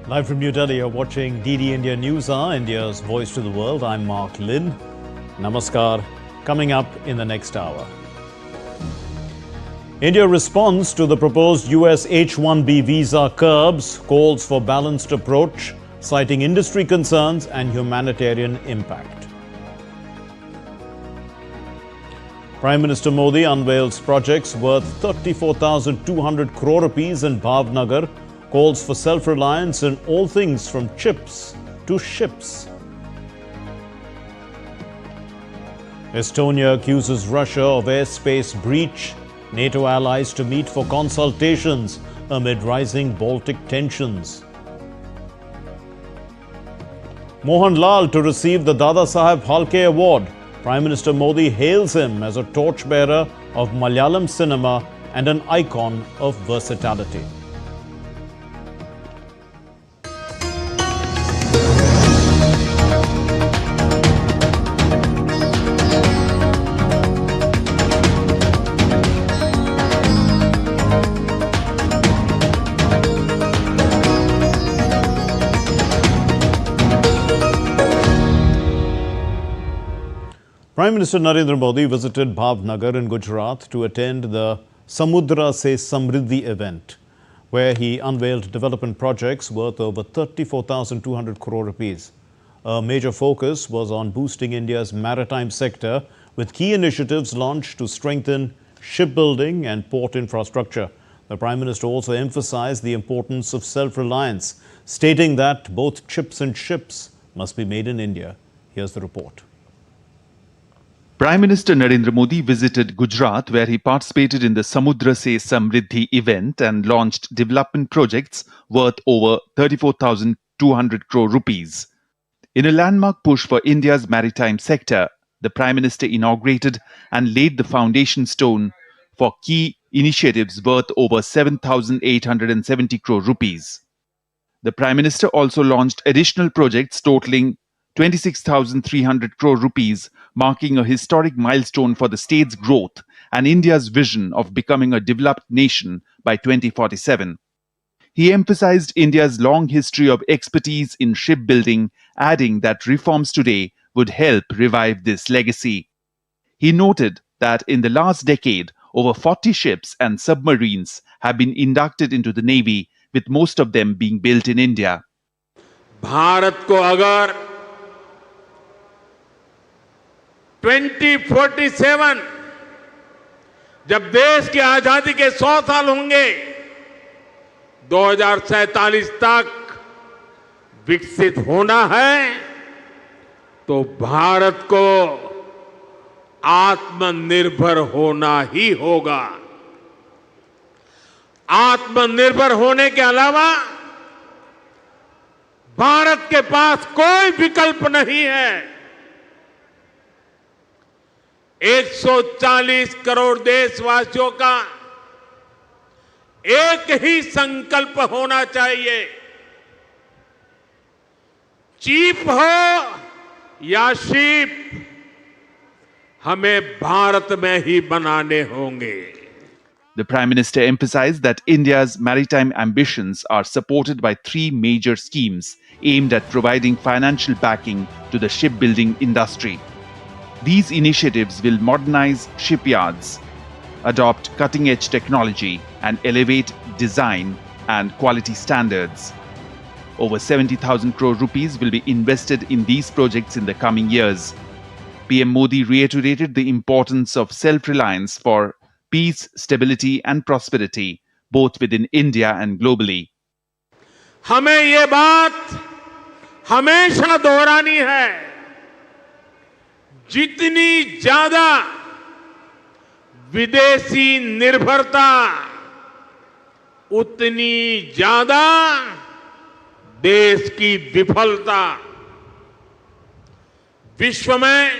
Live from New Delhi, you're watching DD India Newshour, India's voice to the world. I'm Mark Lynn. Namaskar. Coming up in the next hour. India responds to the proposed US H1B visa curbs, calls for balanced approach, citing industry concerns and humanitarian impact. Prime Minister Modi unveils projects worth 34,200 crore rupees in Bhavnagar, calls for self-reliance in all things from chips to ships. Estonia accuses Russia of airspace breach. NATO allies to meet for consultations amid rising Baltic tensions. Mohanlal to receive the Dadasaheb Phalke Award. Prime Minister Modi hails him as a torchbearer of Malayalam cinema and an icon of versatility. Prime Minister Narendra Modi visited Bhavnagar in Gujarat to attend the Samudra Se Samriddhi event, where he unveiled development projects worth over 34,200 crore rupees. A major focus was on boosting India's maritime sector, with key initiatives launched to strengthen shipbuilding and port infrastructure. The Prime Minister also emphasized the importance of self-reliance, stating that both chips and ships must be made in India. Here's the report. Prime Minister Narendra Modi visited Gujarat, where he participated in the Samudra Se Samriddhi event and launched development projects worth over 34,200 crore rupees. In a landmark push for India's maritime sector, the Prime Minister inaugurated and laid the foundation stone for key initiatives worth over 7,870 crore rupees. The Prime Minister also launched additional projects totaling 26,300 crore rupees, marking a historic milestone for the state's growth and India's vision of becoming a developed nation by 2047. He emphasized India's long history of expertise in shipbuilding, adding that reforms today would help revive this legacy. He noted that in the last decade, over 40 ships and submarines have been inducted into the Navy, with most of them being built in India. Bharat को अगर 2047 जब देश की आजादी के 100 साल होंगे, 2047 तक विकसित होना है, तो भारत को आत्मनिर्भर होना ही होगा। आत्मनिर्भर होने के अलावा भारत के पास कोई विकल्प नहीं है। 140 करोड़ देशवासियों का एक ही संकल्प होना चाहिए। चीप हो या शिप, हमें भारत में ही बनाने होंगे। The Prime Minister emphasized that India's maritime ambitions are supported by three major schemes aimed at providing financial backing to the shipbuilding industry. These initiatives will modernize shipyards, adopt cutting-edge technology, and elevate design and quality standards. Over 70,000 crore rupees will be invested in these projects in the coming years. PM Modi reiterated the importance of self-reliance for peace, stability and prosperity, both within India and globally. हमें ये बात हमेशा दोहरानी है, जितनी ज्यादा विदेशी निर्भरता, उतनी ज्यादा देश की विफलता। विश्व में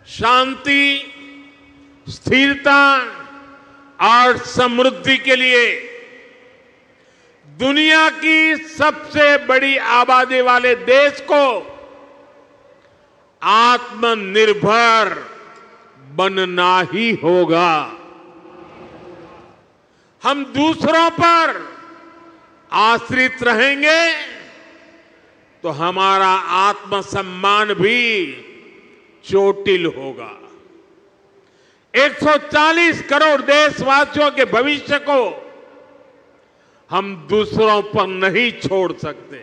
शांति, स्थिरता और समृद्धि के लिए दुनिया की सबसे बड़ी आबादी वाले देश को आत्मनिर्भर बनना ही होगा। हम दूसरों पर आश्रित रहेंगे तो हमारा आत्मसम्मान भी चोटिल होगा। 140 करोड़ देशवासियों के भविष्य को हम दूसरों पर नहीं छोड़ सकते।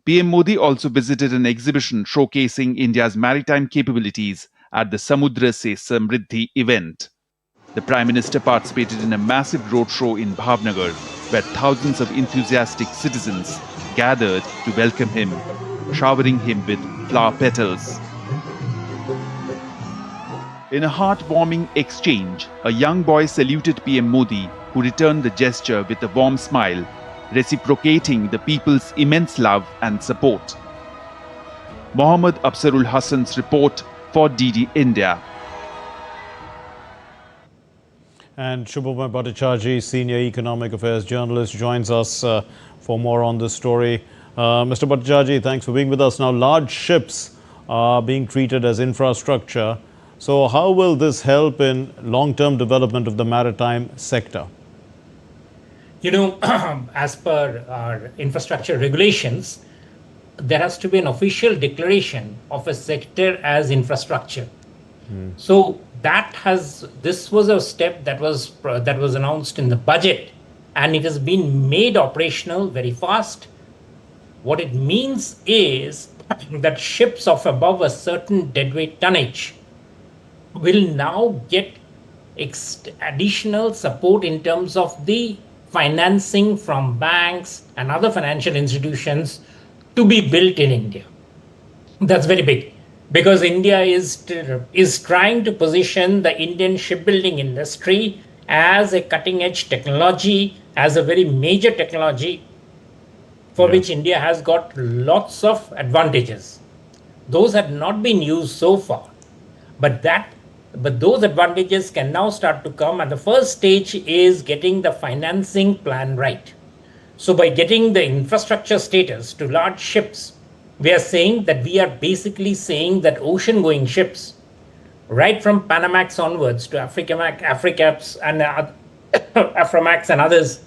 PM Modi also visited an exhibition showcasing India's maritime capabilities at the Samudra Se Samriddhi event. The Prime Minister participated in a massive roadshow in Bhavnagar, where thousands of enthusiastic citizens gathered to welcome him, showering him with flower petals. In a heartwarming exchange, a young boy saluted PM Modi, who returned the gesture with a warm smile, reciprocating the people's immense love and support. Mohammad Afzarul Hassan's report for DD India. And Shubham Bhattacharjee, Senior Economic Affairs Journalist, joins us for more on this story. Mr. Bhattacharjee, thanks for being with us. Now, large ships are being treated as infrastructure. So how will this help in long-term development of the maritime sector? You know, as per our infrastructure regulations, there has to be an official declaration of a sector as infrastructure. So this was a step that was announced in the budget, and it has been made operational very fast. What it means is that ships of above a certain deadweight tonnage will now get additional support in terms of the financing from banks and other financial institutions to be built in India. That's very big, because India is trying to position the Indian shipbuilding industry as a cutting-edge technology, as a very major technology for which India has got lots of advantages. Those have not been used so far, but those advantages can now start to come, and the first stage is getting the financing plan right. So by getting the infrastructure status to large ships, we are basically saying that ocean-going ships, right from Panamax onwards to Africaps and Aframax and others,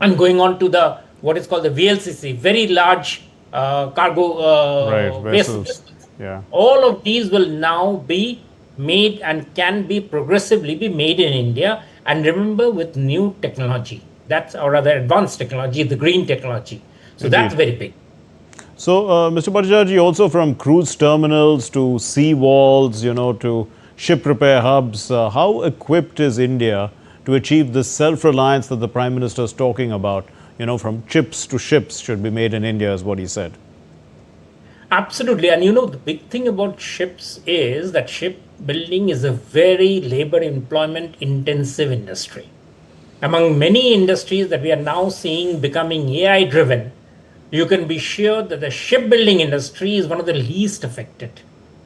and going on to what is called the VLCC, very large cargo vessels. Yeah. All of these will now be made and can be progressively be made in India, and remember, with new technology, or rather advanced technology, the green technology. So that's very big. So, Mr. Bhattacharjee, also from cruise terminals to sea walls, to ship repair hubs, how equipped is India to achieve this self-reliance that the Prime Minister is talking about? From chips to ships should be made in India, is what he said. Absolutely. And the big thing about ships is that shipbuilding is a very labor employment intensive industry. Among many industries that we are now seeing becoming AI driven, you can be sure that the shipbuilding industry is one of the least affected.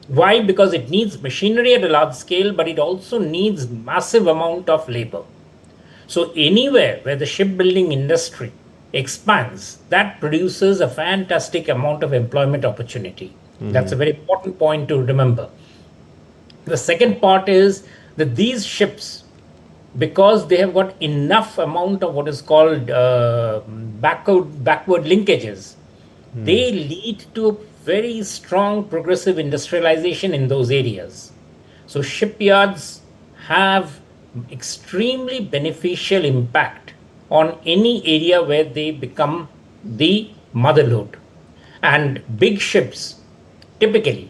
Why? Because it needs machinery at a large scale, but it also needs massive amount of labor. So anywhere where the shipbuilding industry expands, that produces a fantastic amount of employment opportunity. That's a very important point to remember. The second part is that these ships, because they have got enough amount of what is called backward linkages, they lead to very strong progressive industrialization in those areas. So shipyards have extremely beneficial impact on any area where they become the mother lode. And big ships, typically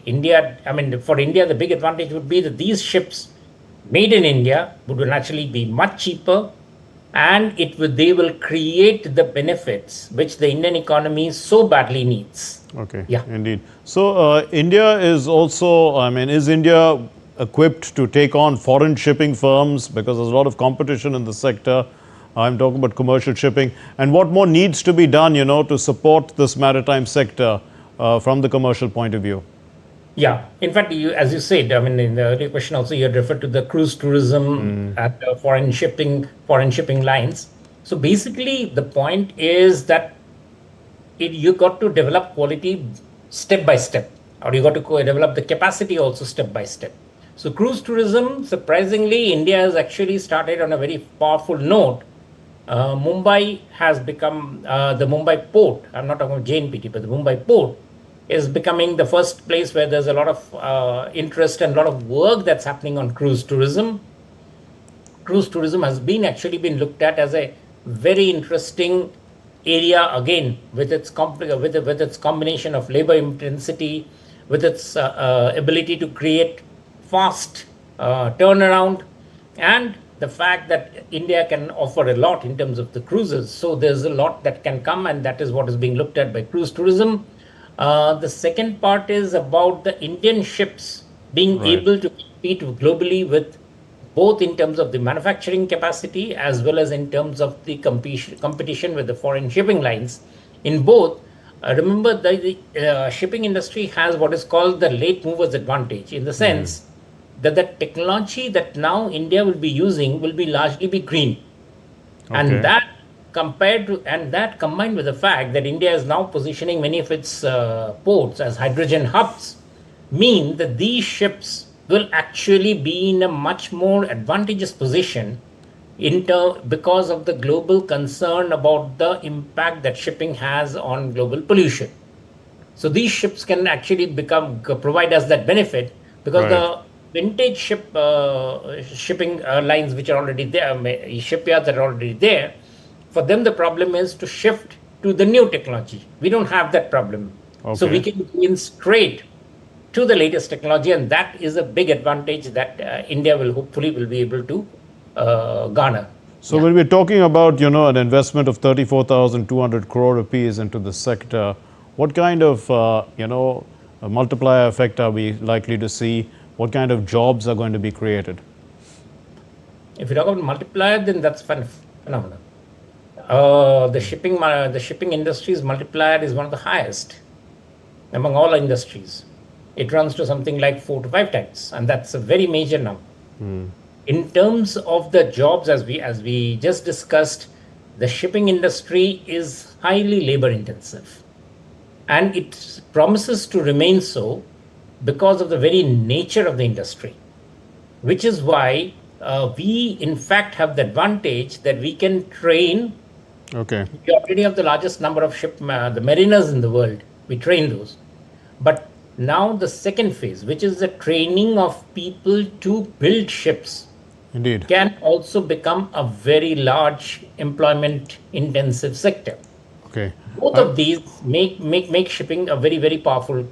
for India, the big advantage would be that these ships made in India would naturally be much cheaper, and they will create the benefits which the Indian economy so badly needs. Okay, yeah, indeed. So India is also, is India equipped to take on foreign shipping firms, because there's a lot of competition in the sector? I'm talking about commercial shipping. And what more needs to be done, to support this maritime sector from the commercial point of view? Yeah, in fact, as you said, in the earlier question also, you had referred to the cruise tourism at foreign shipping lines. So basically, the point is that you got to develop quality step by step, or you got to develop the capacity also step by step. So cruise tourism, surprisingly, India has actually started on a very powerful note Mumbai has become the Mumbai port. I'm not talking about JNPT, but the Mumbai port is becoming the first place where there's a lot of interest and a lot of work that's happening on cruise tourism. Cruise tourism has actually been looked at as a very interesting area again, with its with its combination of labor intensity, with its ability to create fast turnaround, and the fact that India can offer a lot in terms of the cruises. So there's a lot that can come, and that is what is being looked at by cruise tourism. The second part is about the Indian ships being able to compete globally, with both in terms of the manufacturing capacity as well as in terms of the competition with the foreign shipping lines. In both, remember the shipping industry has what is called the late movers advantage, in the sense that the technology that now India will be using will be largely be green. And that combined with the fact that India is now positioning many of its ports as hydrogen hubs, mean that these ships will actually be in a much more advantageous position because of the global concern about the impact that shipping has on global pollution. So these ships can actually provide us that benefit, because the vintage shipping lines which are already there, shipyards that are already there, for them the problem is to shift to the new technology. We don't have that problem. So we can go in straight to the latest technology, and that is a big advantage that India will hopefully be able to garner. So when we're talking about, an investment of 34,200 crore rupees into the sector, what kind of, a multiplier effect are we likely to see? What kind of jobs are going to be created? If you talk about multiplier, then that's phenomenal. The shipping industry's multiplier is one of the highest among all industries. It runs to something like 4 to 5 times, and that's a very major number. In terms of the jobs, as we just discussed, the shipping industry is highly labor intensive, and it promises to remain so because of the very nature of the industry, which is why we in fact have the advantage that we can train. We already have the largest number of the mariners in the world. We train those, but now the second phase, which is the training of people to build ships, can also become a very large employment intensive sector. Both of these make shipping a very, very powerful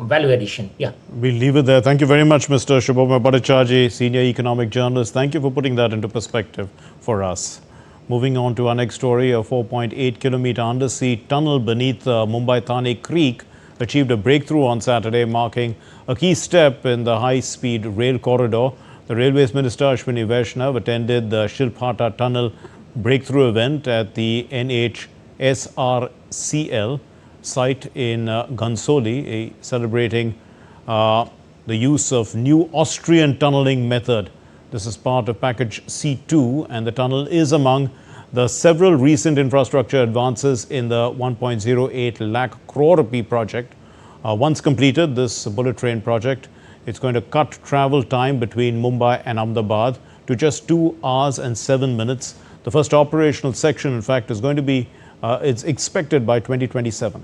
value addition. We'll leave it there. Thank you very much, Mr. Shubham Bhattacharjee, senior economic journalist. Thank you for putting that into perspective for us. Moving on to our next story, a 4.8-kilometer undersea tunnel beneath Mumbai-Thane Creek achieved a breakthrough on Saturday, marking a key step in the high-speed rail corridor. The Railways Minister Ashwini Vaishnav attended the Shilphata Tunnel breakthrough event at the NHSRCL site in Ghansoli, celebrating the use of new Austrian tunneling method. This is part of package C2, and the tunnel is among the several recent infrastructure advances in the 1.08 lakh crore rupee project. Once completed, this bullet train project, it's going to cut travel time between Mumbai and Ahmedabad to just 2 hours and 7 minutes. The first operational section, in fact, is going to be, it's expected by 2027.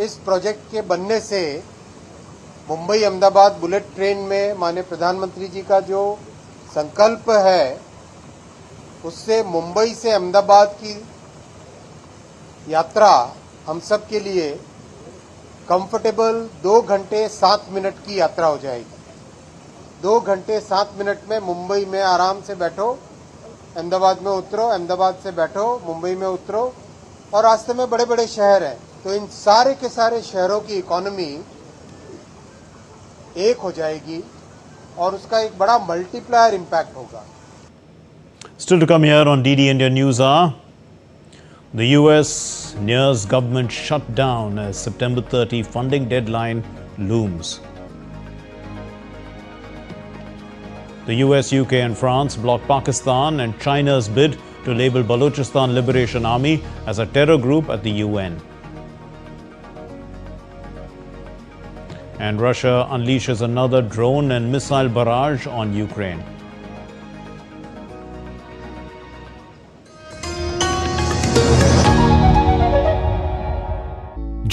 इस project के बनने से Mumbai Ahmedabad bullet train में माननीय प्रधानमंत्री जी का जो संकल्प है, उससे मुंबई से अहमदाबाद की यात्रा हम सब के लिए कंफर्टेबल 2 घंटे 7 मिनट की यात्रा हो जाएगी। 2 घंटे 7 मिनट में मुंबई में आराम से बैठो, अहमदाबाद में उतरो, अहमदाबाद से बैठो, मुंबई में उतरो, और रास्ते में बड़े बड़े शहर हैं, तो इन सारे के सारे शहरों की इकोनॉमी एक हो जाएगी और उसका एक बड़ा मल्टीप्लायर इम्पैक्ट होगा। Still to come here on DD India Newshour, the US nears government shutdown as September 30 funding deadline looms. The US, UK and France block Pakistan and China's bid to label Balochistan Liberation Army as a terror group at the UN. And Russia unleashes another drone and missile barrage on Ukraine.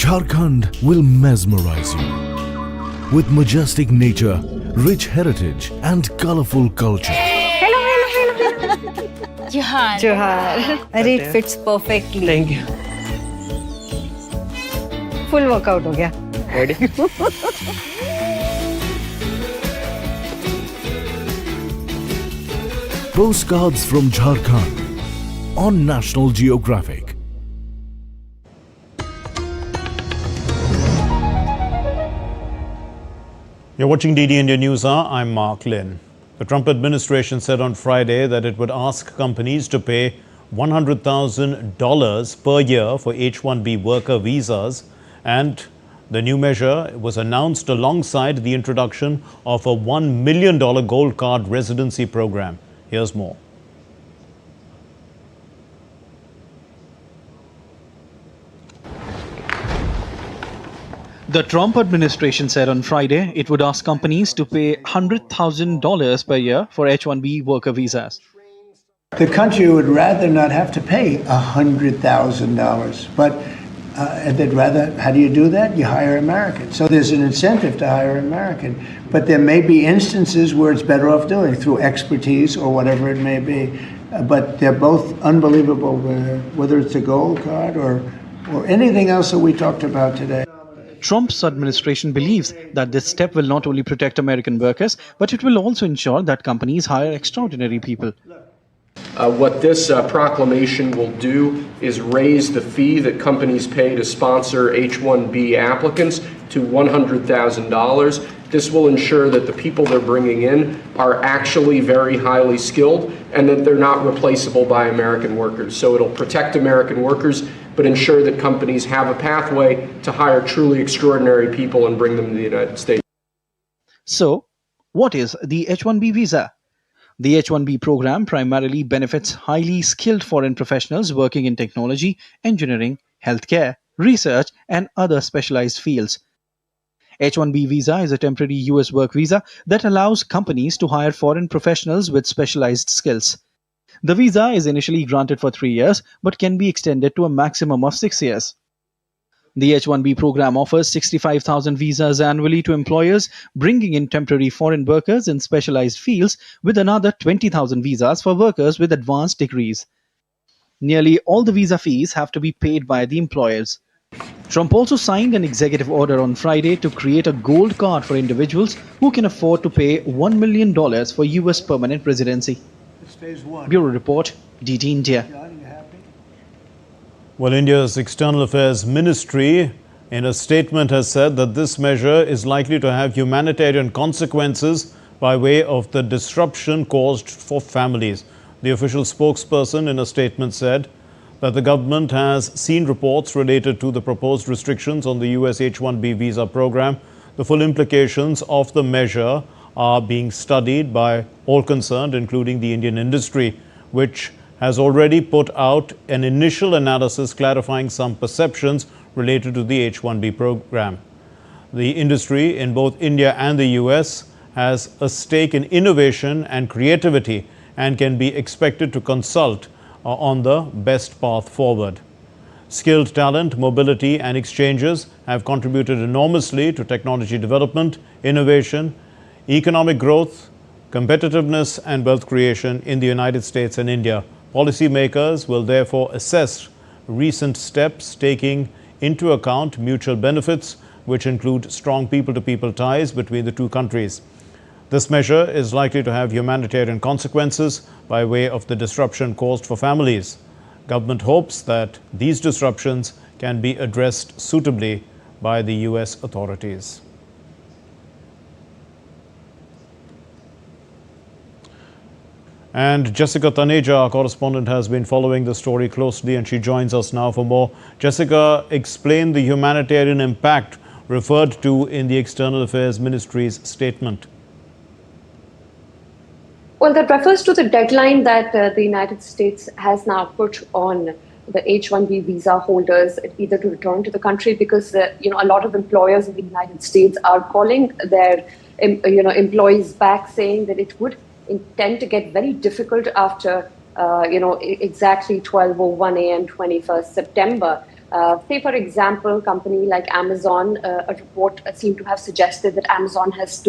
Jharkhand will mesmerize you with majestic nature, rich heritage and colorful culture. Johar. अरे it fits perfectly. Thank you. Full workout हो गया. Ready? Postcards from Jharkhand on National Geographic. You're watching DD India Newshour. I'm Mark Lynn. The Trump administration said on Friday that it would ask companies to pay $100,000 per year for H1B worker visas, and the new measure was announced alongside the introduction of a $1 million gold card residency program. Here's more. The Trump administration said on Friday it would ask companies to pay $100,000 per year for H1B worker visas. The country would rather not have to pay $100,000, but they'd rather, how do you do that? You hire Americans. So there's an incentive to hire American, but there may be instances where it's better off doing it through expertise or whatever it may be. But they're both unbelievable, whether it's a gold card or anything else that we talked about today. Trump's administration believes that this step will not only protect American workers, but it will also ensure that companies hire extraordinary people. What this proclamation will do is raise the fee that companies pay to sponsor H-1B applicants to $100,000. This will ensure that the people they're bringing in are actually very highly skilled and that they're not replaceable by American workers. So it'll protect American workers, but ensure that companies have a pathway to hire truly extraordinary people and bring them to the United States. So, what is the H-1B visa? The H-1B program primarily benefits highly skilled foreign professionals working in technology, engineering, healthcare, research, and other specialized fields. H-1B visa is a temporary US work visa that allows companies to hire foreign professionals with specialized skills. The visa is initially granted for 3 years, but can be extended to a maximum of 6 years. The H-1B program offers 65,000 visas annually to employers, bringing in temporary foreign workers in specialized fields, with another 20,000 visas for workers with advanced degrees. Nearly all the visa fees have to be paid by the employers. Trump also signed an executive order on Friday to create a gold card for individuals who can afford to pay $1 million for US permanent residency. Bureau Report, DT India. Well, India's External Affairs Ministry in a statement has said that this measure is likely to have humanitarian consequences by way of the disruption caused for families. The official spokesperson in a statement said that the government has seen reports related to the proposed restrictions on the US H1B visa program. The full implications of the measure are being studied by all concerned, including the Indian industry, which has already put out an initial analysis clarifying some perceptions related to the H1B program. The industry in both India and the US has a stake in innovation and creativity and can be expected to consult on the best path forward. Skilled talent, mobility and exchanges have contributed enormously to technology development, innovation, economic growth, competitiveness and wealth creation in the United States and India. Policymakers will therefore assess recent steps taking into account mutual benefits, which include strong people-to-people ties between the two countries. This measure is likely to have humanitarian consequences by way of the disruption caused for families. Government hopes that these disruptions can be addressed suitably by the US authorities. And Jessica Taneja, our correspondent, has been following the story closely and she joins us now for more. Jessica, explain the humanitarian impact referred to in the External Affairs Ministry's statement. Well, that refers to the deadline that the United States has now put on the H-1B visa holders either to return to the country, because a lot of employers in the United States are calling their employees back, saying that it would intend to get very difficult after exactly 12:01 a.m. 21st September Say, for example, company like Amazon, a report seemed to have suggested that Amazon has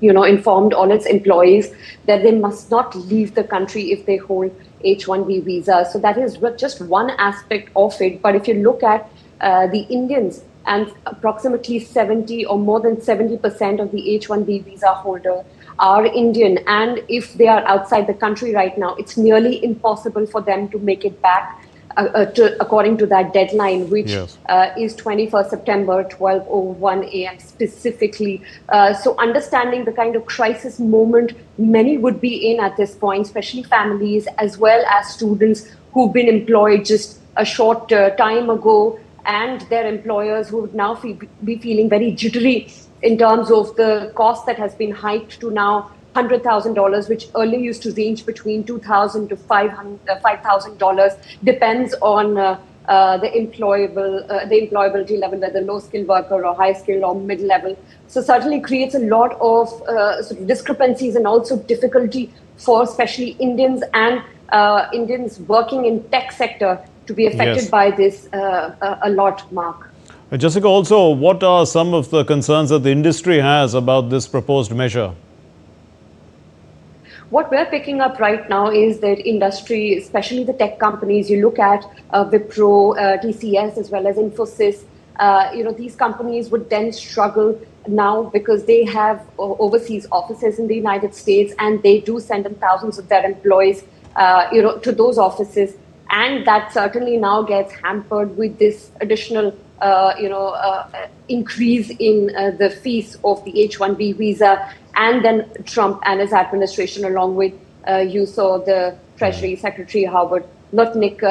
informed all its employees that they must not leave the country if they hold H1B visa. So that is just one aspect of it. But if you look at the Indians, and approximately 70 or more than 70% of the H1B visa holder are Indian. And if they are outside the country right now, it's nearly impossible for them to make it back according to that deadline, which is 21st September, 12:01 a.m. specifically. So understanding the kind of crisis moment many would be in at this point, especially families as well as students who've been employed just a short time ago, and their employers who would now be feeling very jittery in terms of the cost that has been hiked to now $100,000, which earlier used to range between $2,000 to $5,000, depends on the employability level, whether low-skilled worker or high-skilled or mid-level. So certainly creates a lot of sort of discrepancies and also difficulty for especially Indians and Indians working in tech sector to be affected by this a lot, Mark. Jessica, also, what are some of the concerns that the industry has about this proposed measure? What we're picking up right now is that industry, especially the tech companies, you look at Wipro, TCS, as well as Infosys, these companies would then struggle now because they have overseas offices in the United States, and they do send in thousands of their employees, to those offices. And that certainly now gets hampered with this additional, increase in the fees of the H1B visa. And then Trump and his administration, along with, you saw the Treasury Secretary Howard Lutnick,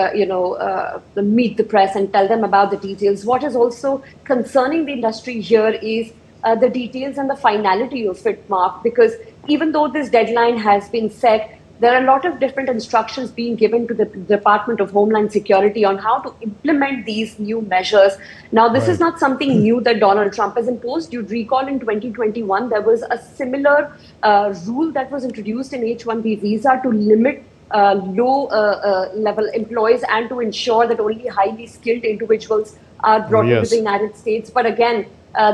meet the press and tell them about the details. What is also concerning the industry here is the details and the finality of it, Mark, because even though this deadline has been set, there are a lot of different instructions being given to the Department of Homeland Security on how to implement these new measures. Now, this is not something new that Donald Trump has imposed. You'd recall in 2021, there was a similar rule that was introduced in H1B visa to limit low-level employees and to ensure that only highly skilled individuals are brought into the United States. But again,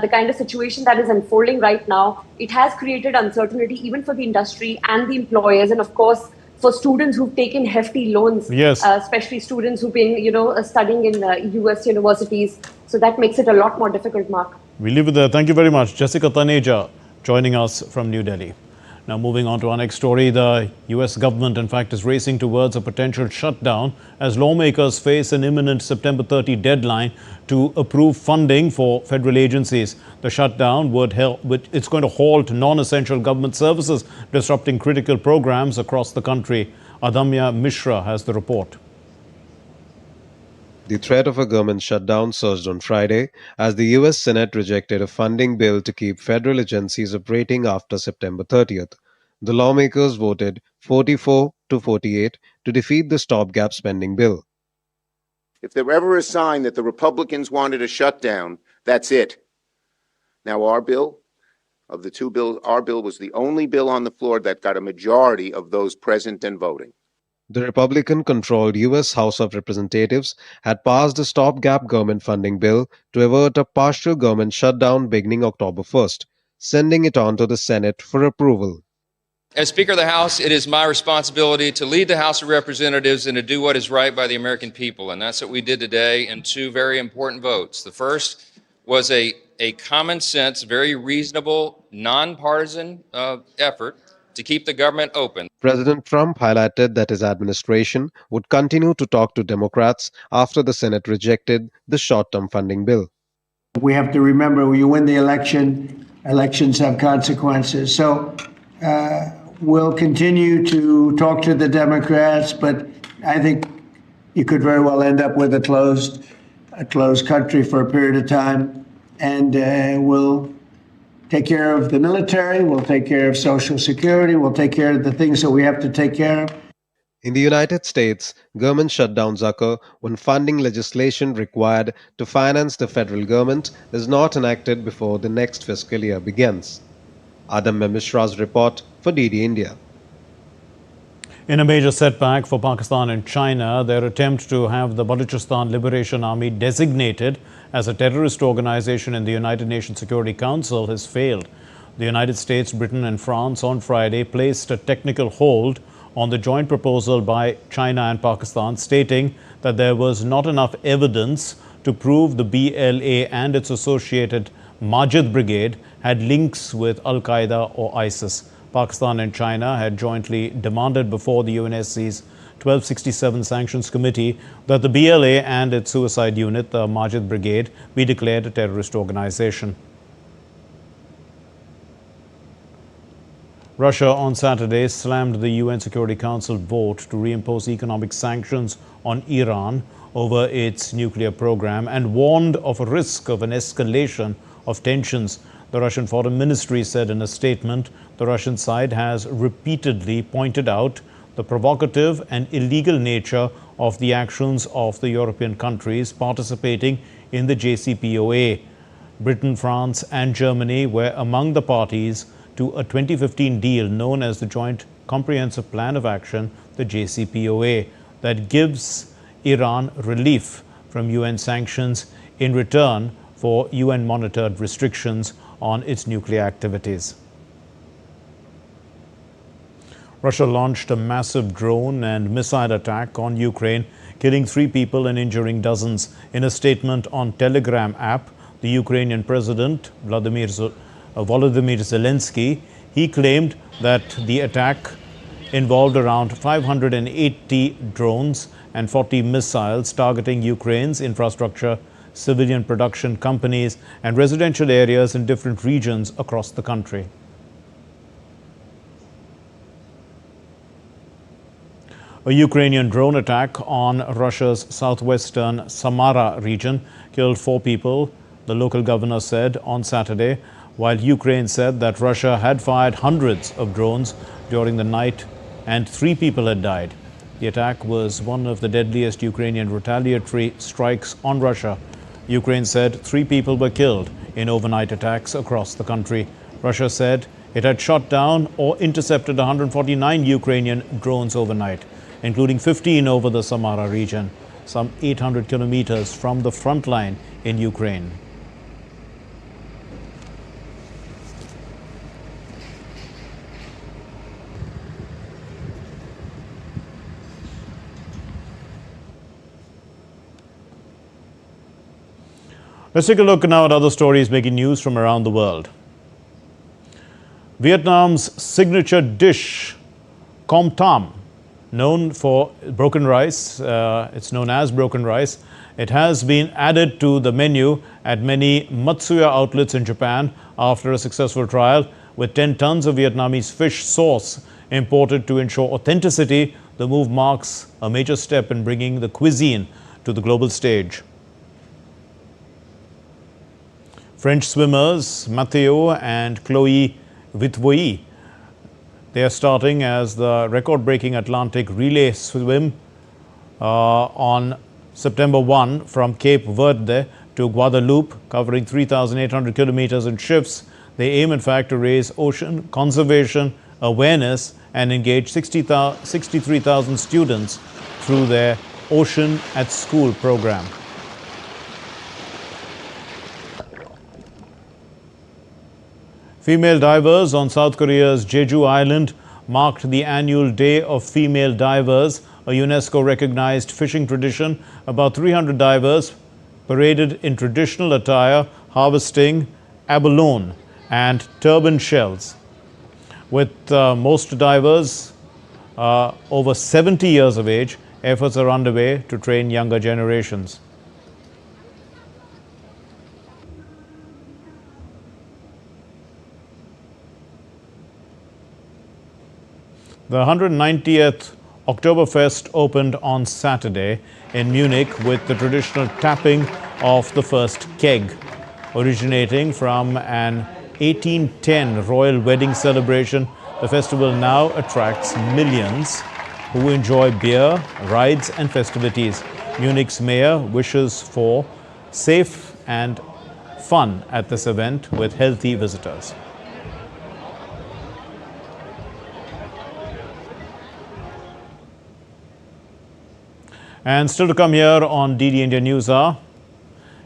the kind of situation that is unfolding right now, it has created uncertainty even for the industry and the employers, and of course for students who've taken hefty loans, especially students who've been studying in US universities. So that makes it a lot more difficult, Mark. We leave it there. Thank you very much. Jessica Taneja joining us from New Delhi. Now, moving on to our next story, the US government, in fact, is racing towards a potential shutdown as lawmakers face an imminent September 30 deadline to approve funding for federal agencies. The shutdown it's going to halt non-essential government services, disrupting critical programs across the country. Adamya Mishra has the report. The threat of a government shutdown surged on Friday as the US Senate rejected a funding bill to keep federal agencies operating after September 30th. The lawmakers voted 44 to 48 to defeat the stopgap spending bill. If there were ever a sign that the Republicans wanted a shutdown, that's it. Now, our bill, of the two bills, our bill was the only bill on the floor that got a majority of those present and voting. The Republican-controlled U.S. House of Representatives had passed a stopgap government funding bill to avert a partial government shutdown beginning October 1st, sending it on to the Senate for approval. As Speaker of the House, it is my responsibility to lead the House of Representatives and to do what is right by the American people, and that's what we did today in two very important votes. The first was a common sense, very reasonable, nonpartisan effort to keep the government open. President Trump highlighted that his administration would continue to talk to Democrats after the Senate rejected the short-term funding bill. We have to remember, when you win the election, elections have consequences. So we'll continue to talk to the Democrats, but I think you could very well end up with a closed country for a period of time, and we'll take care of the military, we'll take care of Social Security, we'll take care of the things that we have to take care of. In the United States, government shutdowns occur when funding legislation required to finance the federal government is not enacted before the next fiscal year begins. Adamya Mishra's report for DD India. In a major setback for Pakistan and China, their attempt to have the Balochistan Liberation Army designated as a terrorist organization in the United Nations Security Council has failed. The United States, Britain and France on Friday placed a technical hold on the joint proposal by China and Pakistan, stating that there was not enough evidence to prove the BLA and its associated Majid Brigade had links with Al-Qaeda or ISIS. Pakistan and China had jointly demanded before the UNSC's 1267 Sanctions Committee that the BLA and its suicide unit, the Majid Brigade, be declared a terrorist organization. Russia on Saturday slammed the UN Security Council vote to reimpose economic sanctions on Iran over its nuclear program and warned of a risk of an escalation of tensions. The Russian Foreign Ministry said in a statement the Russian side has repeatedly pointed out the provocative and illegal nature of the actions of the European countries participating in the JCPOA. Britain, France and Germany were among the parties to a 2015 deal known as the Joint Comprehensive Plan of Action, the JCPOA, that gives Iran relief from UN sanctions in return for UN-monitored restrictions on its nuclear activities. Russia launched a massive drone and missile attack on Ukraine, killing 3 people and injuring dozens. In a statement on Telegram app, the Ukrainian President Volodymyr Zelensky, he claimed that the attack involved around 580 drones and 40 missiles targeting Ukraine's infrastructure, civilian production companies and residential areas in different regions across the country. A Ukrainian drone attack on Russia's southwestern Samara region killed 4 people, the local governor said on Saturday, while Ukraine said that Russia had fired hundreds of drones during the night and 3 people had died. The attack was one of the deadliest Ukrainian retaliatory strikes on Russia. Ukraine said 3 people were killed in overnight attacks across the country. Russia said it had shot down or intercepted 149 Ukrainian drones overnight, including 15 over the Samara region, some 800 kilometers from the front line in Ukraine. Let's take a look now at other stories making news from around the world. Vietnam's signature dish, com tam, known for broken rice, it's known as broken rice. It has been added to the menu at many Matsuya outlets in Japan after a successful trial. With 10 tons of Vietnamese fish sauce imported to ensure authenticity, the move marks a major step in bringing the cuisine to the global stage. French swimmers Matteo and Chloe Vitvoye, they are starting as the record-breaking Atlantic relay swim on September 1 from Cape Verde to Guadeloupe, covering 3,800 kilometers in shifts. They aim, in fact, to raise ocean conservation awareness and engage 63,000 students through their Ocean at School program. Female divers on South Korea's Jeju Island marked the annual Day of Female Divers, a UNESCO-recognized fishing tradition. About 300 divers paraded in traditional attire, harvesting abalone and turban shells. With most divers over 70 years of age, efforts are underway to train younger generations. The 190th Oktoberfest opened on Saturday in Munich with the traditional tapping of the first keg. Originating from an 1810 royal wedding celebration, the festival now attracts millions who enjoy beer, rides and festivities. Munich's mayor wishes for safe and fun at this event with healthy visitors. And still to come here on DD India Newshour,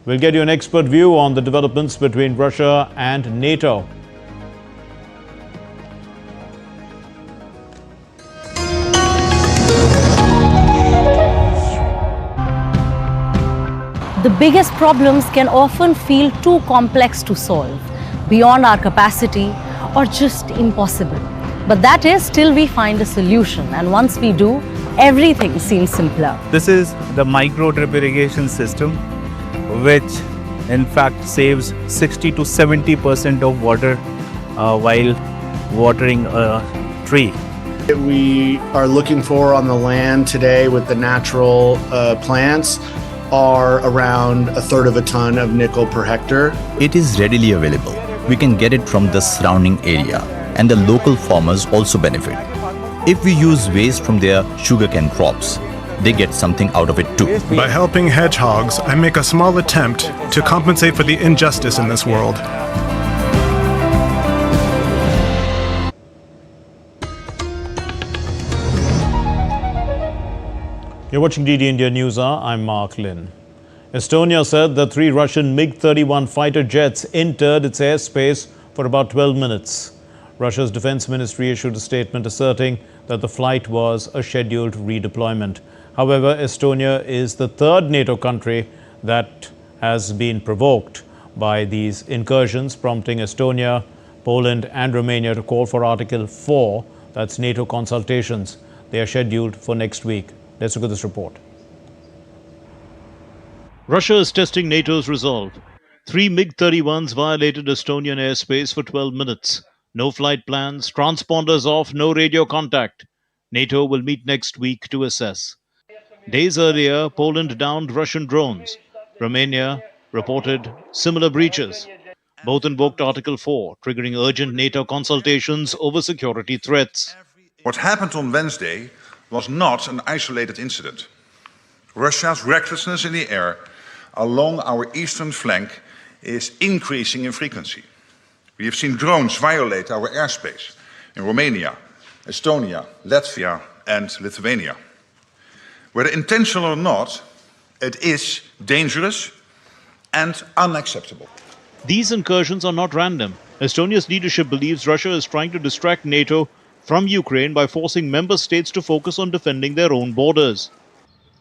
we'll get you an expert view on the developments between Russia and NATO. The biggest problems can often feel too complex to solve, beyond our capacity, or just impossible. But that is till we find a solution, and once we do, everything seems simpler. This is the micro drip irrigation system, which in fact saves 60 to 70% of water while watering a tree. We are looking for on the land today with the natural plants are around 1/3 of a ton of nickel per hectare. It is readily available. We can get it from the surrounding area, and the local farmers also benefit. If we use waste from their sugarcane crops, they get something out of it too. By helping hedgehogs, I make a small attempt to compensate for the injustice in this world. You're watching DD India Newshour. I'm Mark Lynn. Estonia said that 3 Russian MiG-31 fighter jets entered its airspace for about 12 minutes. Russia's defense ministry issued a statement asserting that the flight was a scheduled redeployment. However, Estonia is the 3rd NATO country that has been provoked by these incursions, prompting Estonia, Poland and Romania to call for Article 4, that's NATO consultations. They are scheduled for next week. Let's look at this report. Russia is testing NATO's resolve. 3 MiG-31s violated Estonian airspace for 12 minutes. No flight plans, transponders off, no radio contact. NATO will meet next week to assess. Days earlier, Poland downed Russian drones. Romania reported similar breaches. Both invoked Article 4, triggering urgent NATO consultations over security threats. What happened on Wednesday was not an isolated incident. Russia's recklessness in the air along our eastern flank is increasing in frequency. We have seen drones violate our airspace in Romania, Estonia, Latvia and Lithuania. Whether intentional or not, it is dangerous and unacceptable. These incursions are not random. Estonia's leadership believes Russia is trying to distract NATO from Ukraine by forcing member states to focus on defending their own borders.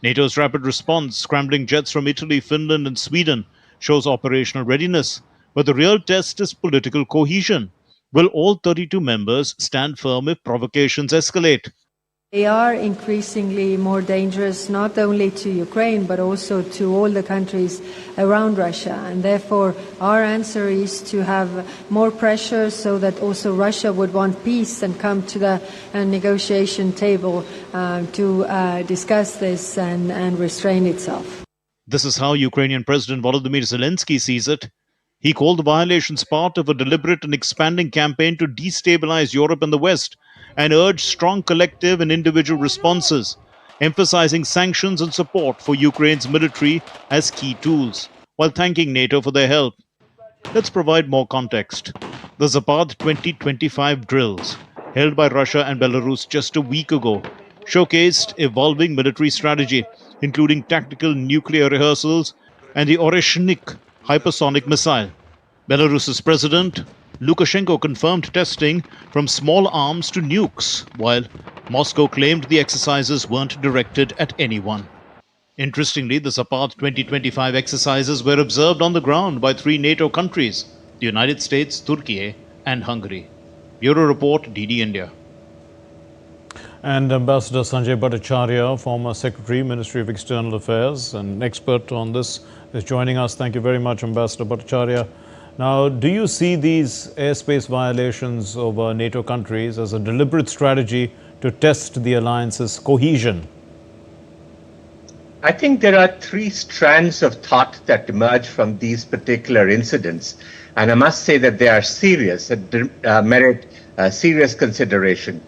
NATO's rapid response, scrambling jets from Italy, Finland and Sweden, shows operational readiness. But the real test is political cohesion. Will all 32 members stand firm if provocations escalate? They are increasingly more dangerous, not only to Ukraine, but also to all the countries around Russia. And therefore, our answer is to have more pressure so that also Russia would want peace and come to the negotiation table to discuss this and restrain itself. This is how Ukrainian President Volodymyr Zelensky sees it. He called the violations part of a deliberate and expanding campaign to destabilize Europe and the West, and urged strong collective and individual responses, emphasizing sanctions and support for Ukraine's military as key tools, while thanking NATO for their help. Let's provide more context. The Zapad 2025 drills, held by Russia and Belarus just a week ago, showcased evolving military strategy, including tactical nuclear rehearsals and the Oreshnik hypersonic missile. Belarus's president Lukashenko confirmed testing from small arms to nukes, while Moscow claimed the exercises weren't directed at anyone. Interestingly, the Zapad 2025 exercises were observed on the ground by 3 NATO countries, the United States, Turkey and Hungary. Bureau Report, DD India. And Ambassador Sanjay Bhattacharya, former Secretary, Ministry of External Affairs, and an expert on this, is joining us. Thank you very much, Ambassador Bhattacharya. Now, do you see these airspace violations over NATO countries as a deliberate strategy to test the alliance's cohesion? I think there are 3 strands of thought that emerge from these particular incidents, and I must say that they are serious and merit serious consideration.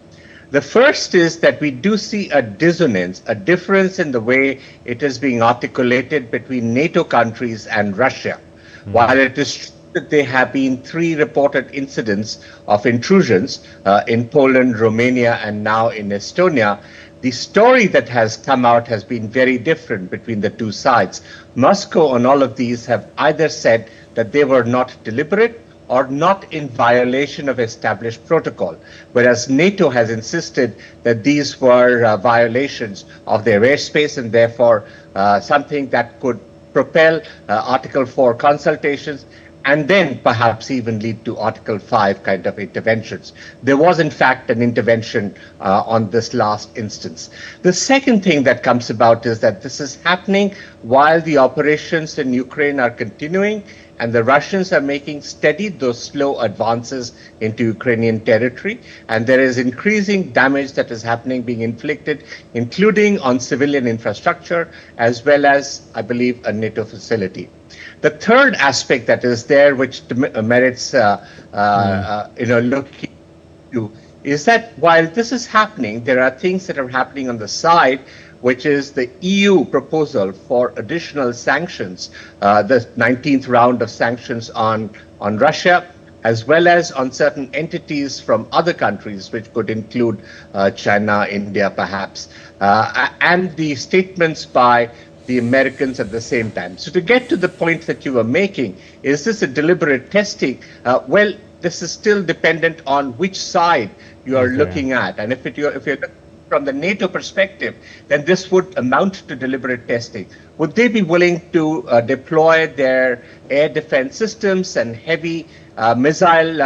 The first is that we do see a dissonance, a difference in the way it is being articulated between NATO countries and Russia. While it is true that there have been 3 reported incidents of intrusions in Poland, Romania, and now in Estonia, The story that has come out has been very different between the two sides. Moscow on all of these have either said that they were not deliberate or not in violation of established protocol, whereas NATO has insisted that these were violations of their airspace and therefore something that could propel Article 4 consultations and then perhaps even lead to Article 5 kind of interventions. There was in fact an intervention on this last instance. The second thing that comes about is that this is happening while the operations in Ukraine are continuing and the Russians are making steady, though slow, advances into Ukrainian territory. And there is increasing damage that is happening, being inflicted, including on civilian infrastructure, as well as, I believe, a NATO facility. The third aspect that is there, which merits looking to, is that while this is happening, there are things that are happening on the side, which is the EU proposal for additional sanctions, the 19th round of sanctions on Russia, as well as on certain entities from other countries, which could include China, India, perhaps, and the statements by the Americans at the same time. So to get to the point that you were making, is this a deliberate testing? Well, this is still dependent on which side you are looking at. And if you're looking from the NATO perspective, then this would amount to deliberate testing. Would they be willing to deploy their air defense systems and heavy missile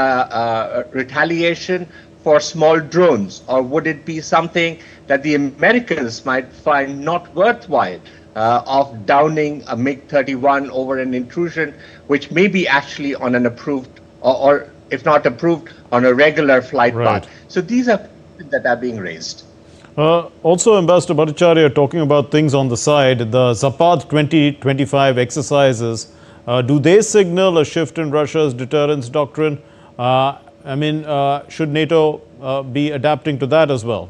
retaliation for small drones? Or would it be something that the Americans might find not worthwhile of downing a MiG-31 over an intrusion, which may be actually on an approved, or if not approved, on a regular flight path? So these are questions that are being raised. Also, Ambassador Bhattacharya, talking about things on the side, the Zapad 2025 exercises, do they signal a shift in Russia's deterrence doctrine? Should NATO be adapting to that as well?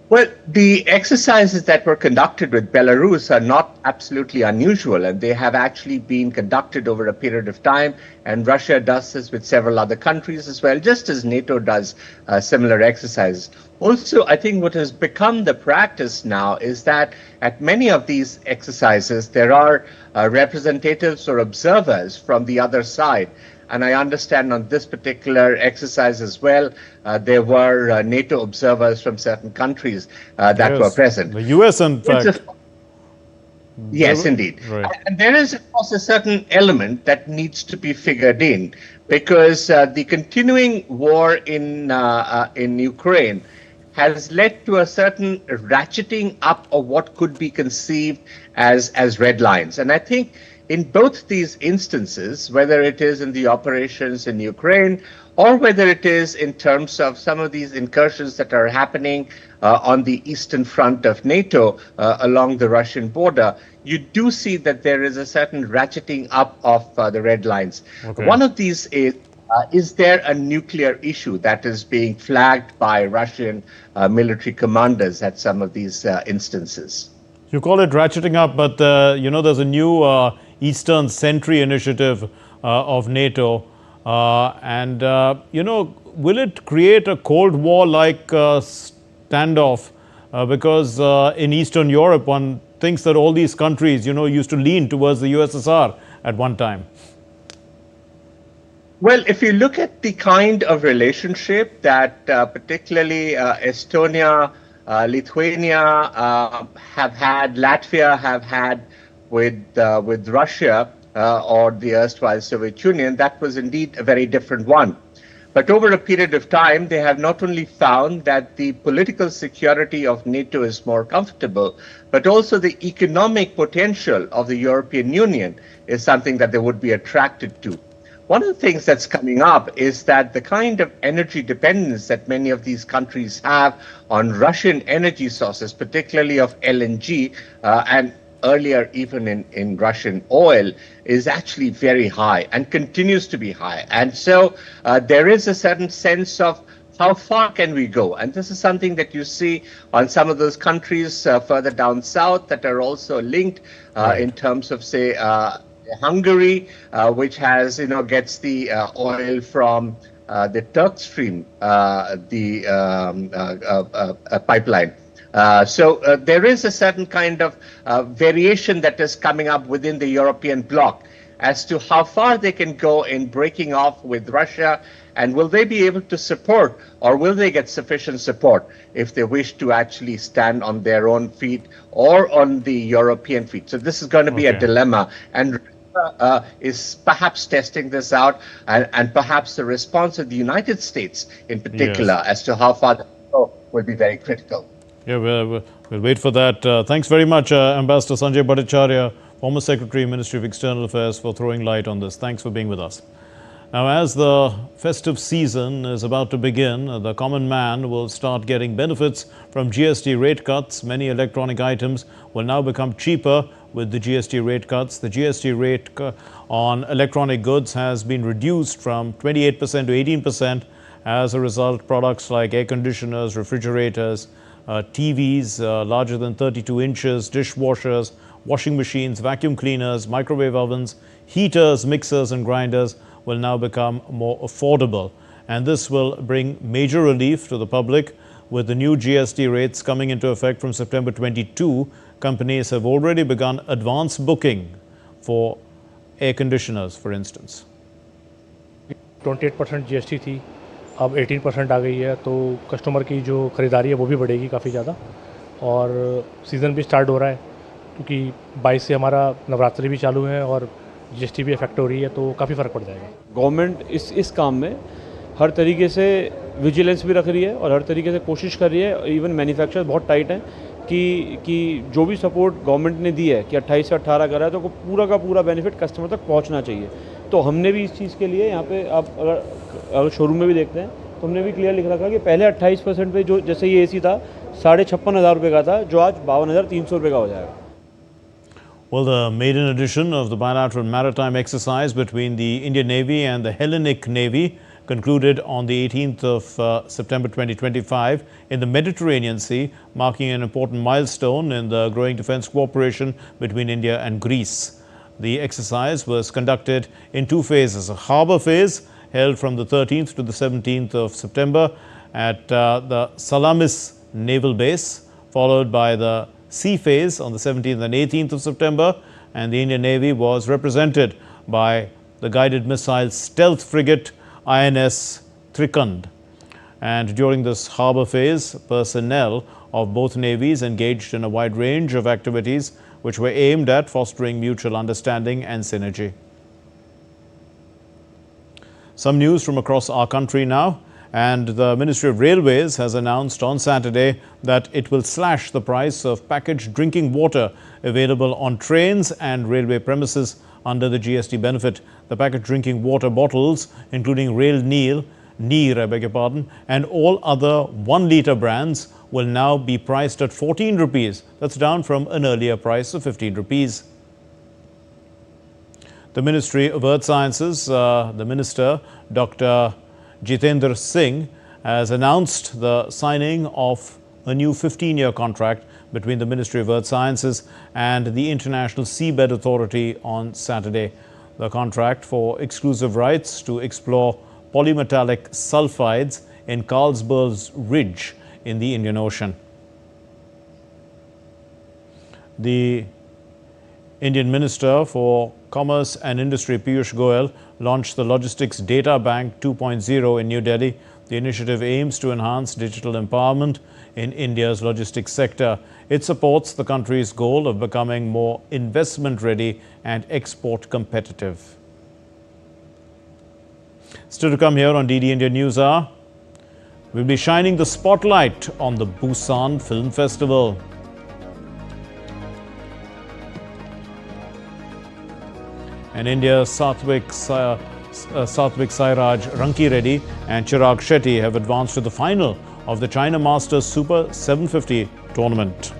Well, the exercises that were conducted with Belarus are not absolutely unusual, and they have actually been conducted over a period of time, and Russia does this with several other countries as well, just as NATO does similar exercises. Also, I think what has become the practice now is that at many of these exercises, there are representatives or observers from the other side. And I understand on this particular exercise as well, there were NATO observers from certain countries that were present. The US, in fact. Yes, indeed. Right. And there is, of course, a certain element that needs to be figured in, because the continuing war in Ukraine has led to a certain ratcheting up of what could be conceived as red lines. And I think in both these instances, whether it is in the operations in Ukraine or whether it is in terms of some of these incursions that are happening on the eastern front of NATO along the Russian border, you do see that there is a certain ratcheting up of the red lines. One of these is there a nuclear issue that is being flagged by Russian military commanders at some of these instances? You call it ratcheting up, but there's a new Eastern Sentry initiative of NATO, will it create a Cold War-like standoff? Because in Eastern Europe, one thinks that all these countries, used to lean towards the USSR at one time. Well, if you look at the kind of relationship that particularly Estonia, Lithuania have had, Latvia have had with Russia or the erstwhile Soviet Union, that was indeed a very different one. But over a period of time, they have not only found that the political security of NATO is more comfortable, but also the economic potential of the European Union is something that they would be attracted to. One of the things that's coming up is that the kind of energy dependence that many of these countries have on Russian energy sources, particularly of LNG and earlier even in Russian oil, is actually very high and continues to be high. And so there is a certain sense of how far can we go? And this is something that you see on some of those countries further down south that are also linked in terms of, say, Hungary, which has, gets the oil from the Turk Stream, pipeline. So there is a certain kind of variation that is coming up within the European bloc as to how far they can go in breaking off with Russia, and will they be able to support, or will they get sufficient support if they wish to actually stand on their own feet or on the European feet. So this is going to be a dilemma, and is perhaps testing this out, and perhaps the response of the United States in particular as to how far they go will be very critical. Yeah, we'll wait for that. Thanks very much, Ambassador Sanjay Bhattacharya, former Secretary, Ministry of External Affairs, for throwing light on this. Thanks for being with us. Now, as the festive season is about to begin, the common man will start getting benefits from GST rate cuts. Many electronic items will now become cheaper with the GST rate cuts. The GST rate on electronic goods has been reduced from 28% to 18%. As a result, products like air conditioners, refrigerators, TVs larger than 32 inches, dishwashers, washing machines, vacuum cleaners, microwave ovens, heaters, mixers and grinders will now become more affordable. And this will bring major relief to the public. With the new GST rates coming into effect from September 22, companies have already begun advance booking for air conditioners, for instance. 28% GST थी, अब 18% आ गई है, तो customer की जो खरीदारी है वो भी बढ़ेगी काफ़ी ज़्यादा, और सीज़न भी स्टार्ट हो रहा है क्योंकि 22 से हमारा नवरात्रि भी चालू है और GST भी इफेक्ट हो रही है, तो काफ़ी फ़र्क पड़ जाएगा। गवर्नमेंट इस काम में हर तरीके से विजिलेंस भी रख रही है और हर तरीके से कोशिश कर रही है। इवन मैन्युफैक्चरर्स बहुत टाइट हैं कि जो भी सपोर्ट गवर्नमेंट ने दी है कि 28 से 18 करा है, तो पूरा का पूरा बेनिफिट कस्टमर तक पहुंचना चाहिए। तो हमने भी इस चीज़ के लिए यहाँ पे आप अगर शोरूम में भी देखते हैं तो हमने भी क्लियर लिख रखा कि पहले 28% पे जो जैसे ये AC था 56,500 रुपये का था, जो आज 52,300 रुपये का हो जाएगा। Well, the maiden edition of the bilateral maritime exercise between the Indian Navy and the Hellenic Navy concluded on the 18th of September 2025 in the Mediterranean Sea, marking an important milestone in the growing defence cooperation between India and Greece. The exercise was conducted in two phases: a harbour phase held from the 13th to the 17th of September at the Salamis Naval Base, followed by the sea phase on the 17th and 18th of September, and the Indian Navy was represented by the guided missile stealth frigate INS Trikund. And during this harbour phase, personnel of both navies engaged in a wide range of activities which were aimed at fostering mutual understanding and synergy. Some news from across our country now. And the Ministry of Railways has announced on Saturday that it will slash the price of packaged drinking water available on trains and railway premises under the GST benefit. The packaged drinking water bottles, including Rail Neer, and all other 1 litre brands will now be priced at 14 rupees. That's down from an earlier price of 15 rupees. The Ministry of Earth Sciences, the Minister, Dr. Jitendra Singh, has announced the signing of a new 15-year contract between the Ministry of Earth Sciences and the International Seabed Authority on Saturday. The contract for exclusive rights to explore polymetallic sulfides in Carlsberg's Ridge in the Indian Ocean. The Indian Minister for Commerce and Industry, Piyush Goyal, launched the Logistics Data Bank 2.0 in New Delhi. The initiative aims to enhance digital empowerment in India's logistics sector. It supports the country's goal of becoming more investment-ready and export competitive. Still to come here on DD India News Hour, we'll be shining the spotlight on the Busan Film Festival. And India's Satvik Sairaj Ranki Reddy and Chirag Shetty have advanced to the final of the China Masters Super 750 tournament.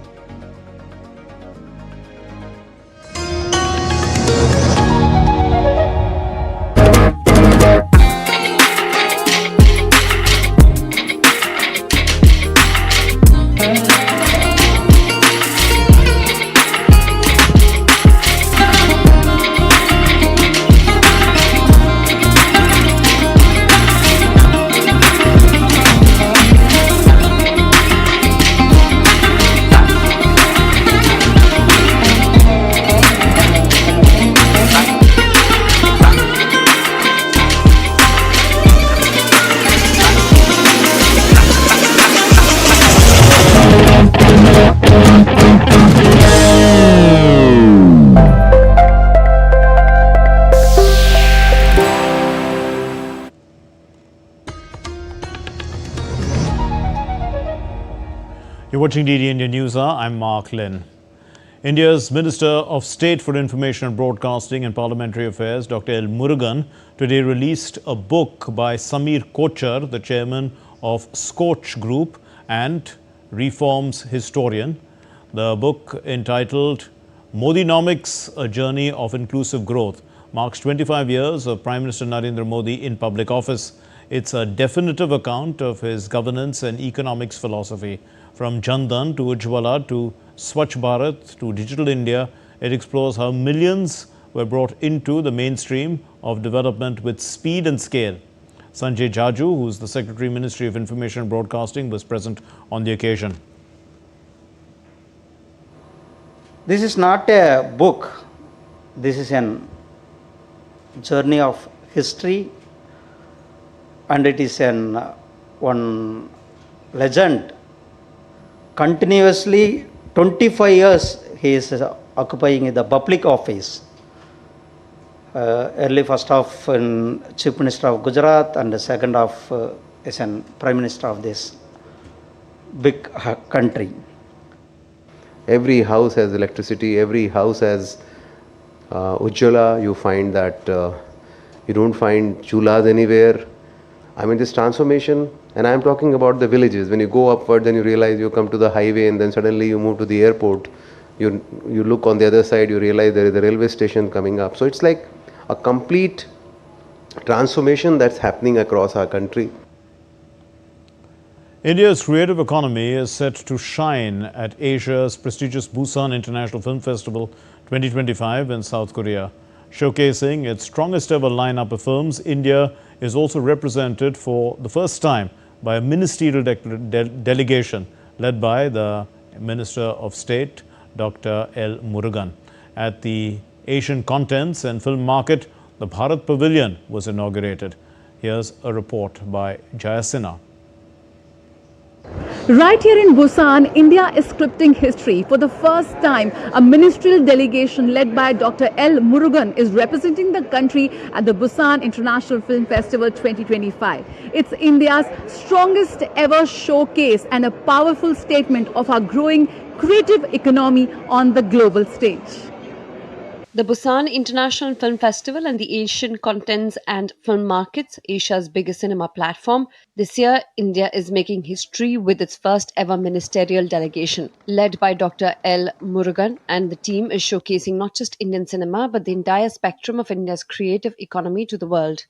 You're watching DD India Newshour. I'm Mark Lynn. India's Minister of State for Information and Broadcasting and Parliamentary Affairs, Dr. L. Murugan, today released a book by Samir Kochar, the chairman of Scorch Group and Reforms historian. The book, entitled Modiomics, A Journey of Inclusive Growth, marks 25 years of Prime Minister Narendra Modi in public office. It's a definitive account of his governance and economics philosophy. From Jan Dhan to Ujjwala to Swachh Bharat to Digital India, it explores how millions were brought into the mainstream of development with speed and scale. Sanjay Jaju, who's the Secretary, Ministry of Information and Broadcasting, was present on the occasion. This is not a book. This is a journey of history, and it is one legend. Continuously 25 years he is occupying the public office. Early first half Chief Minister of Gujarat and the second half is Prime Minister of this big country. Every house has electricity, every house has Ujjwala. You find that you don't find chulas anywhere. I mean, this transformation, and I am talking about the villages. When you go upward, then you realize you come to the highway, and then suddenly you move to the airport. You look on the other side, you realize there is a railway station coming up. So it's like a complete transformation that's happening across our country. India's creative economy is set to shine at Asia's prestigious Busan International Film Festival 2025 in South Korea. Showcasing its strongest ever lineup of films, India is also represented for the first time by a ministerial delegation led by the Minister of State, Dr. L. Murugan. At the Asian Contents and Film Market, the Bharat Pavilion was inaugurated. Here's a report by Jayasina. Right here in Busan, India is scripting history. For the first time, a ministerial delegation led by Dr. L. Murugan is representing the country at the Busan International Film Festival 2025. It's India's strongest ever showcase and a powerful statement of our growing creative economy on the global stage. The Busan International Film Festival and the Asian Contents and Film Markets, Asia's biggest cinema platform. This year, India is making history with its first ever ministerial delegation. Led by Dr. L. Murugan, and the team is showcasing not just Indian cinema, but the entire spectrum of India's creative economy to the world.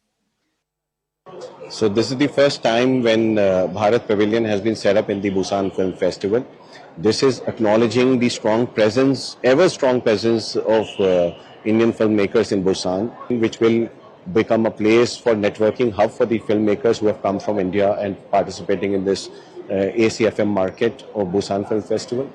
So this is the first time when Bharat Pavilion has been set up in the Busan Film Festival. This is acknowledging the strong presence, ever strong presence of Indian filmmakers in Busan, which will become a place for networking hub for the filmmakers who have come from India and participating in this ACFM market of Busan Film Festival.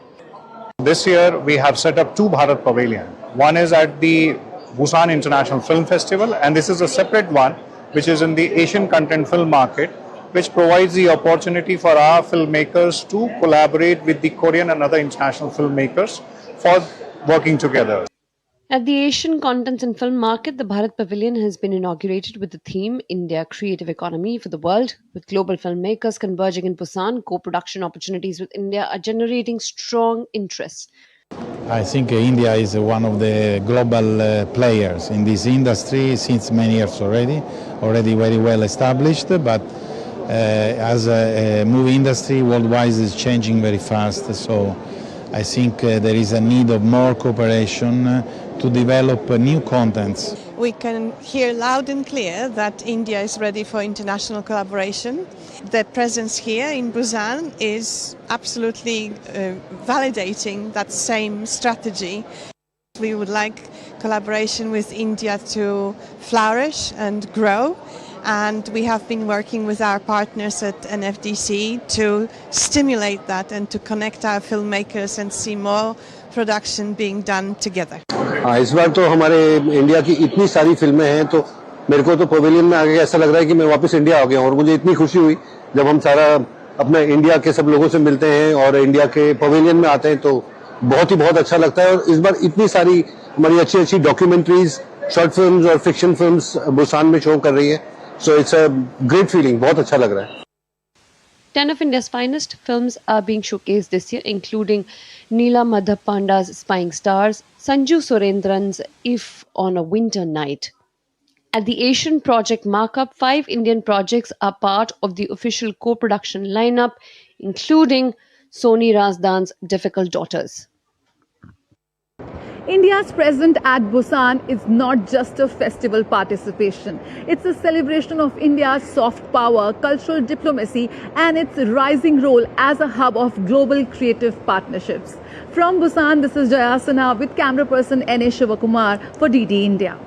This year we have set up two Bharat Pavilion. One is at the Busan International Film Festival, and this is a separate one which is in the Asian Content Film Market, which provides the opportunity for our filmmakers to collaborate with the Korean and other international filmmakers for working together. At the Asian Contents and Film Market, the Bharat Pavilion has been inaugurated with the theme India Creative Economy for the World. With global filmmakers converging in Busan, co-production opportunities with India are generating strong interest. I think India is one of the global players in this industry since many years already very well established, but as a movie industry worldwide is changing very fast, so I think there is a need of more cooperation to develop new contents. We can hear loud and clear that India is ready for international collaboration. Their presence here in Busan is absolutely validating that same strategy. We would like collaboration with India to flourish and grow. And we have been working with our partners at NFDC to stimulate that and to connect our filmmakers and see more production being done together. इस बार तो हमारे India की इतनी सारी फिल्में हैं, तो मेरे को तो पवेलियन में आके ऐसा लग रहा है कि मैं वापस इंडिया आ गया हूं, और मुझे इतनी खुशी हुई जब हम सारा अपने इंडिया के सब लोगों से मिलते हैं और इंडिया के पवेलियन में आते हैं, तो बहुत अच्छा लगता है। और इस बार इतनी सारी हमारी अच्छी डॉक्यूमेंट्रीज, शॉर्ट फिल्म्स और फिक्शन फिल्म्स बुसान में शो कर रही है। So it's a great feeling, बहुत अच्छा लग रहा है। 10 of India's finest films are being showcased this year, including Neela Madhapanda's Spying Stars, Sanju Surendran's If on a Winter Night. At the Asian Project Markup, 5 Indian projects are part of the official co-production lineup, including Soni Razdan's Difficult Daughters. India's presence at Busan is not just a festival participation. It's a celebration of India's soft power, cultural diplomacy, and its rising role as a hub of global creative partnerships. From Busan, this is Jayasana with camera person N.A. Shivakumar for DD India.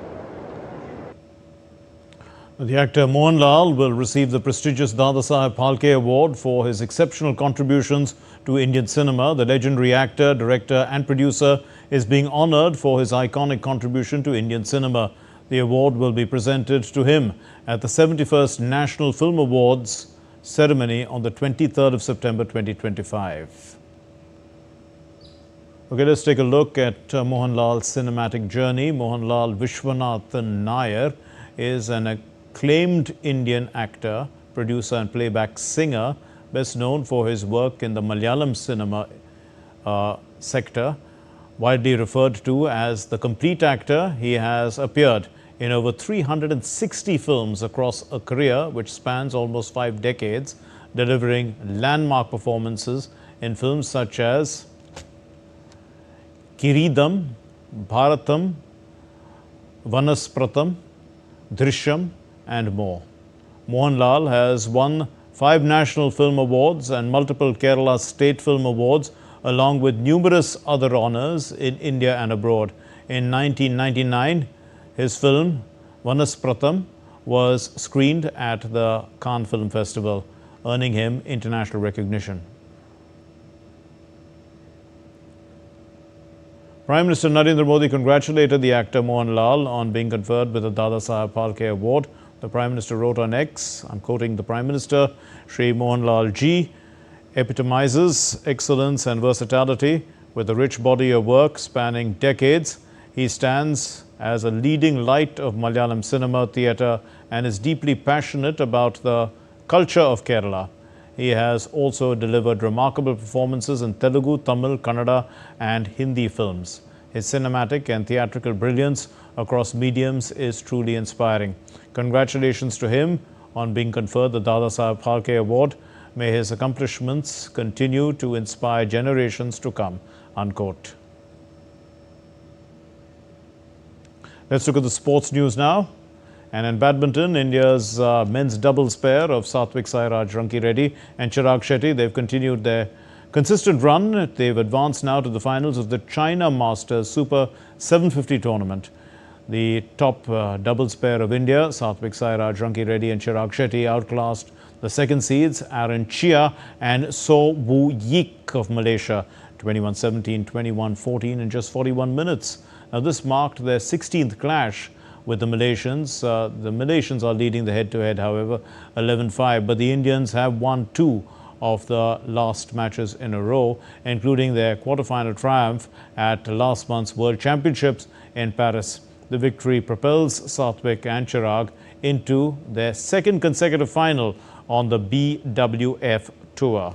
The actor Mohanlal will receive the prestigious Dadasaheb Phalke Award for his exceptional contributions to Indian cinema. The legendary actor, director and producer is being honoured for his iconic contribution to Indian cinema. The award will be presented to him at the 71st National Film Awards ceremony on the 23rd of September 2025. Okay, let's take a look at Mohanlal's cinematic journey. Mohanlal Vishwanathan Nair is an acclaimed Indian actor, producer and playback singer, best known for his work in the Malayalam cinema sector. Widely referred to as the complete actor, he has appeared in over 360 films across a career which spans almost 5 decades, delivering landmark performances in films such as Kiridam, Bharatam, Vanaspratam, Drishyam and more. Mohanlal has won 5 National Film Awards and multiple Kerala State Film Awards, along with numerous other honours in India and abroad. In 1999, his film Vanaspratam was screened at the Cannes Film Festival, earning him international recognition. Prime Minister Narendra Modi congratulated the actor Mohanlal on being conferred with the Dadasaheb Phalke Award. The Prime Minister wrote on X, I'm quoting the Prime Minister, Shri Mohanlal ji epitomizes excellence and versatility with a rich body of work spanning decades. He stands as a leading light of Malayalam cinema theatre and is deeply passionate about the culture of Kerala. He has also delivered remarkable performances in Telugu, Tamil, Kannada and Hindi films. His cinematic and theatrical brilliance across mediums is truly inspiring. Congratulations to him on being conferred the Dadasaheb Phalke Award. May his accomplishments continue to inspire generations to come. Unquote. Let's look at the sports news now. And in badminton, India's men's doubles pair of Satvik Sairaj Rankireddy and Chirag Shetty, they've continued their consistent run. They've advanced now to the finals of the China Masters Super 750 tournament. The top doubles pair of India, Satvik Sairaj Rankireddy and Chirag Shetty, outclassed the second seeds Aaron Chia and So Woo Yik of Malaysia, 21-17, 21-14 in just 41 minutes. Now this marked their 16th clash with the Malaysians. The Malaysians are leading the head-to-head, however, 11-5, but the Indians have won 2 of the last matches in a row, including their quarter-final triumph at last month's World Championships in Paris. The victory propels Satvik and Chirag into their second consecutive final on the BWF Tour.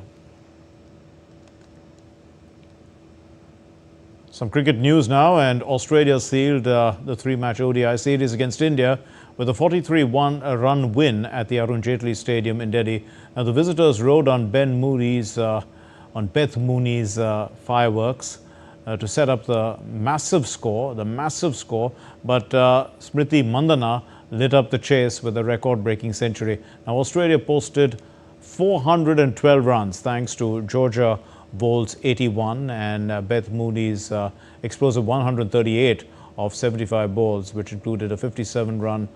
Some cricket news now, and Australia sealed the 3-match ODI series against India with a 43-run win at the Arun Jaitley Stadium in Delhi. Now the visitors rode on Beth Mooney's fireworks to set up the massive score, but Smriti Mandhana lit up the chase with a record-breaking century. Now Australia posted 412 runs thanks to Georgia Vohl's 81 and Beth Mooney's explosive 138 of 75 balls, which included a 57-ball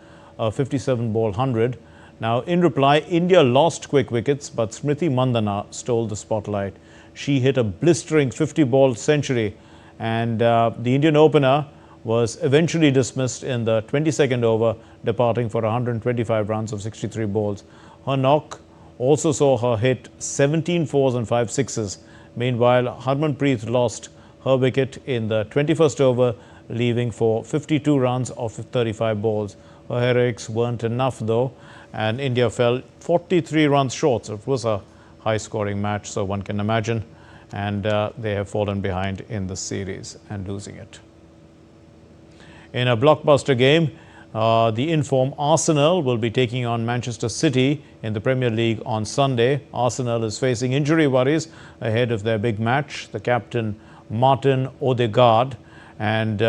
100. Now, in reply, India lost quick wickets, but Smriti Mandhana stole the spotlight. She hit a blistering 50-ball century, and the Indian opener was eventually dismissed in the 22nd over, departing for 125 runs of 63 balls. Her knock also saw her hit 17 fours and 5 sixes. Meanwhile, Harmanpreet lost her wicket in the 21st over, leaving for 52 runs of 35 balls. Her heroics weren't enough though, and India fell 43 runs short. So it was a high-scoring match, so one can imagine. And they have fallen behind in the series and losing it. In a blockbuster game, the in-form Arsenal will be taking on Manchester City in the Premier League on Sunday. Arsenal is facing injury worries ahead of their big match. The captain Martin Odegaard and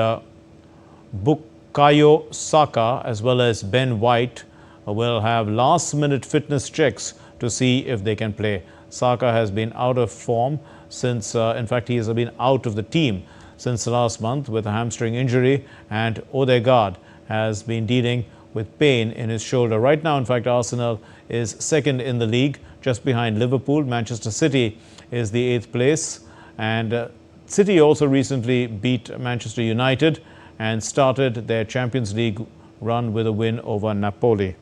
Bukayo Saka as well as Ben White will have last-minute fitness checks to see if they can play. Saka has been out of form since, in fact, he has been out of the team since last month with a hamstring injury, and Odegaard has been dealing with pain in his shoulder. Right now, in fact, Arsenal is second in the league, just behind Liverpool. Manchester City is the 8th place, and City also recently beat Manchester United and started their Champions League run with a win over Napoli.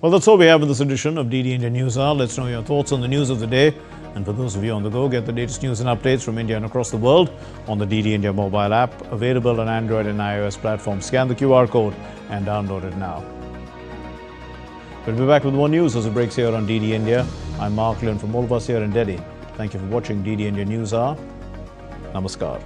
Well, that's all we have in this edition of DD India Newshour. Let's know your thoughts on the news of the day. And for those of you on the go, get the latest news and updates from India and across the world on the DD India mobile app, available on Android and iOS platforms. Scan the QR code and download it now. We'll be back with more news as it breaks here on DD India. I'm Mark Lynn from all of us here in Delhi. Thank you for watching DD India Newshour. Namaskar.